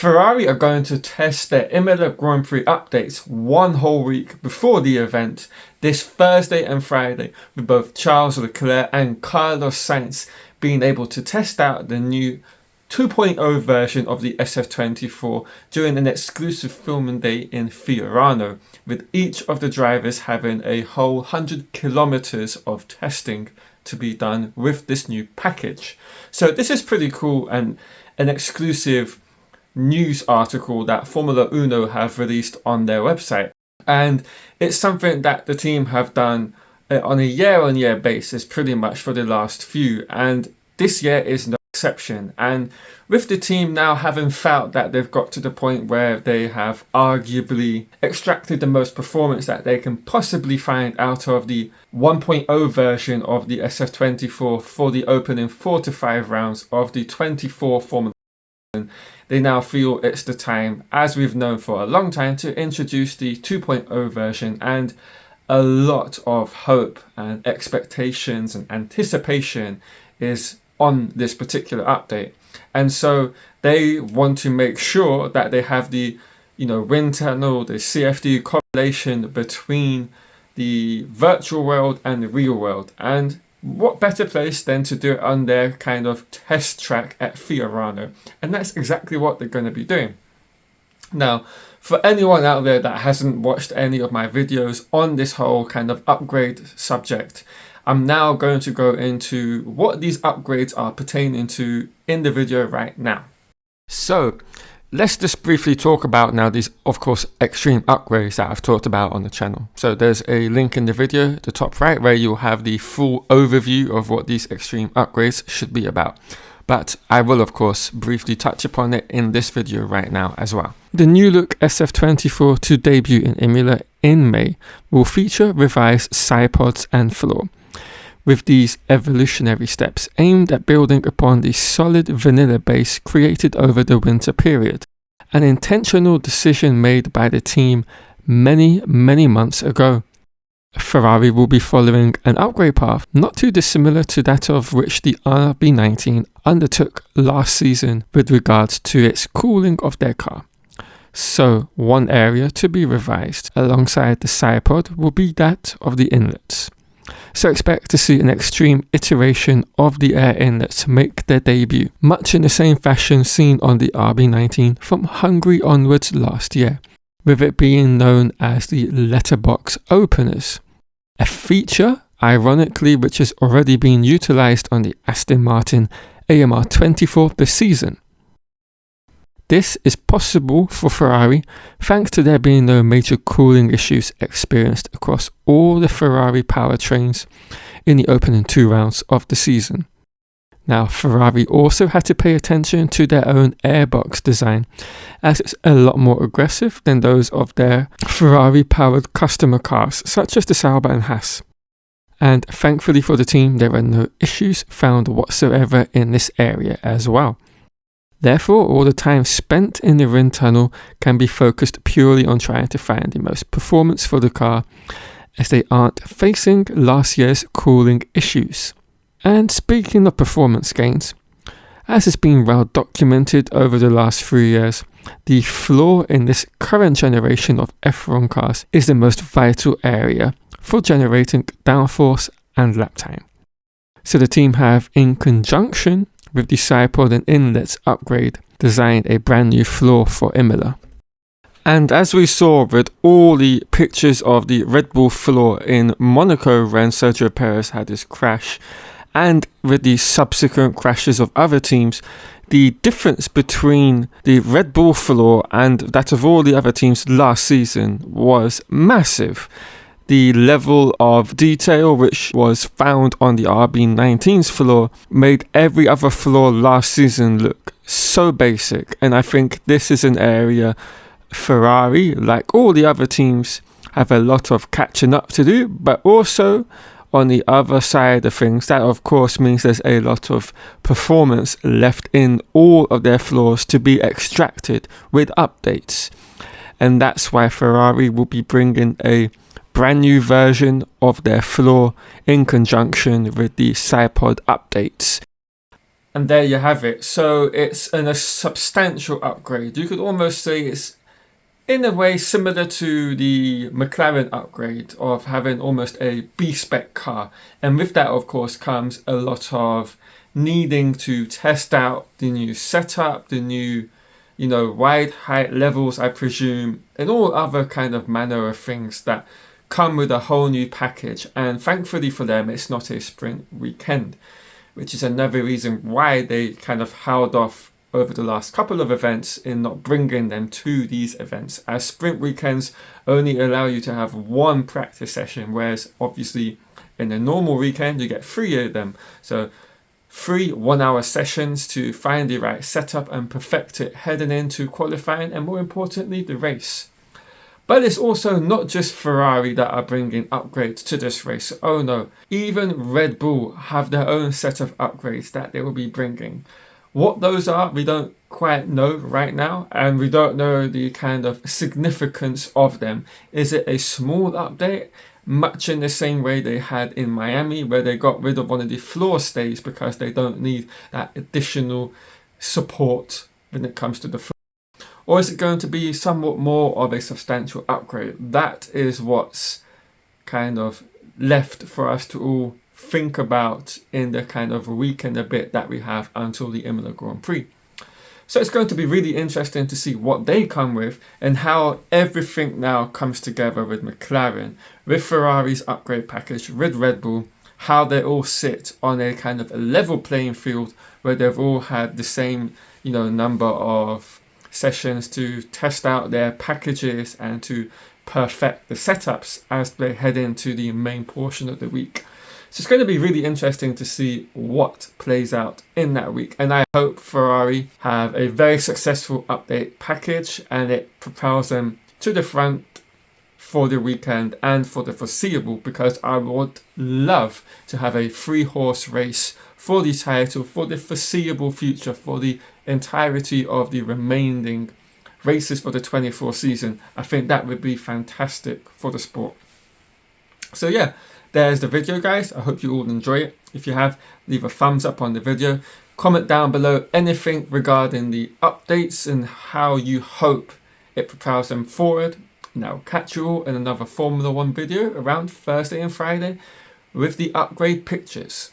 Ferrari are going to test their Imola Grand Prix updates 1 whole week before the event this Thursday and Friday, with both Charles Leclerc and Carlos Sainz being able to test out the new 2.0 version of the SF-24 during an exclusive filming day in Fiorano, with each of the drivers having a whole 100 kilometers of testing to be done with this new package. So this is pretty cool, and an exclusive news article that Formula Uno have released on their website, and it's something that the team have done on a year-on-year basis pretty much for the last few, and this year is no exception. And with the team now having felt that they've got to the point where they have arguably extracted the most performance that they can possibly find out of the 1.0 version of the SF-24 for the opening 4 to 5 rounds of the 24 Formula, they now feel it's the time, as we've known for a long time, to introduce the 2.0 version, and a lot of hope and expectations and anticipation is on this particular update. And so they want to make sure that they have the wind tunnel, the CFD correlation between the virtual world and the real world, and what better place than to do it on their kind of test track at Fiorano? And that's exactly what they're going to be doing. Now, for anyone out there that hasn't watched any of my videos on this whole kind of upgrade subject, I'm now going to go into what these upgrades are pertaining to in the video right now. So let's just briefly talk about now these, of course, extreme upgrades that I've talked about on the channel. So there's a link in the video at the top right where you'll have the full overview of what these extreme upgrades should be about. But I will, of course, briefly touch upon it in this video right now as well. The new look SF-24 to debut in Imola in May will feature revised side pods and floor, with these evolutionary steps aimed at building upon the solid vanilla base created over the winter period, an intentional decision made by the team many months ago. Ferrari will be following an upgrade path not too dissimilar to that of which the RB19 undertook last season with regards to its cooling of their car. So one area to be revised alongside the side pod will be that of the inlets. So expect to see an extreme iteration of the air inlets make their debut, much in the same fashion seen on the RB19 from Hungary onwards last year, with it being known as the letterbox openers, a feature, ironically, which has already been utilised on the Aston Martin AMR 24 this season. This is possible for Ferrari thanks to there being no major cooling issues experienced across all the Ferrari powertrains in the opening 2 rounds of the season. Now, Ferrari also had to pay attention to their own airbox design, as it's a lot more aggressive than those of their Ferrari-powered customer cars such as the Sauber and Haas. And thankfully for the team, there are no issues found whatsoever in this area as well. Therefore, all the time spent in the wind tunnel can be focused purely on trying to find the most performance for the car, as they aren't facing last year's cooling issues. And speaking of performance gains, as has been well documented over the last 3 years, the floor in this current generation of F1 cars is the most vital area for generating downforce and lap time. So the team have, in conjunction with the side pod and inlets upgrade, designed a brand new floor for Imola. And as we saw with all the pictures of the Red Bull floor in Monaco when Sergio Perez had his crash, and with the subsequent crashes of other teams, the difference between the Red Bull floor and that of all the other teams last season was massive. The level of detail which was found on the RB19's floor made every other floor last season look so basic, and I think this is an area Ferrari, like all the other teams, have a lot of catching up to do. But also on the other side of things, that of course means there's a lot of performance left in all of their floors to be extracted with updates, and that's why Ferrari will be bringing a brand new version of their floor in conjunction with the side pod updates. And there you have it. So it's a substantial upgrade. You could almost say it's in a way similar to the McLaren upgrade of having almost a B-spec car. And with that, of course, comes a lot of needing to test out the new setup, the new, ride height levels, I presume, and all other kind of manner of things that come with a whole new package. And thankfully for them, it's not a sprint weekend, which is another reason why they kind of held off over the last couple of events in not bringing them to these events, as sprint weekends only allow you to have one practice session, whereas obviously in a normal weekend you get 3 of them. So 3 1-hour sessions to find the right setup and perfect it heading into qualifying and, more importantly, the race. But it's also not just Ferrari that are bringing upgrades to this race. Oh no, even Red Bull have their own set of upgrades that they will be bringing. What those are, we don't quite know right now, and we don't know the kind of significance of them. Is it a small update, much in the same way they had in Miami, where they got rid of one of the floor stays because they don't need that additional support when it comes to the floor? Or is it going to be somewhat more of a substantial upgrade? That is what's kind of left for us to all think about in the kind of week and a bit that we have until the Imola Grand Prix. So it's going to be really interesting to see what they come with and how everything now comes together with McLaren, with Ferrari's upgrade package, with Red Bull, how they all sit on a kind of a level playing field where they've all had the same, number of sessions to test out their packages and to perfect the setups as they head into the main portion of the week. So it's going to be really interesting to see what plays out in that week. And I hope Ferrari have a very successful update package and it propels them to the front for the weekend and for the foreseeable, because I would love to have a 3-horse race for the title for the foreseeable future, for the entirety of the remaining races for the 24 season. I think that would be fantastic for the sport. So yeah, there's the video, guys. I hope you all enjoy it. If you have, leave a thumbs up on the video. Comment down below anything regarding the updates and how you hope it propels them forward. And I'll catch you all in another Formula 1 video around Thursday and Friday with the upgrade pictures.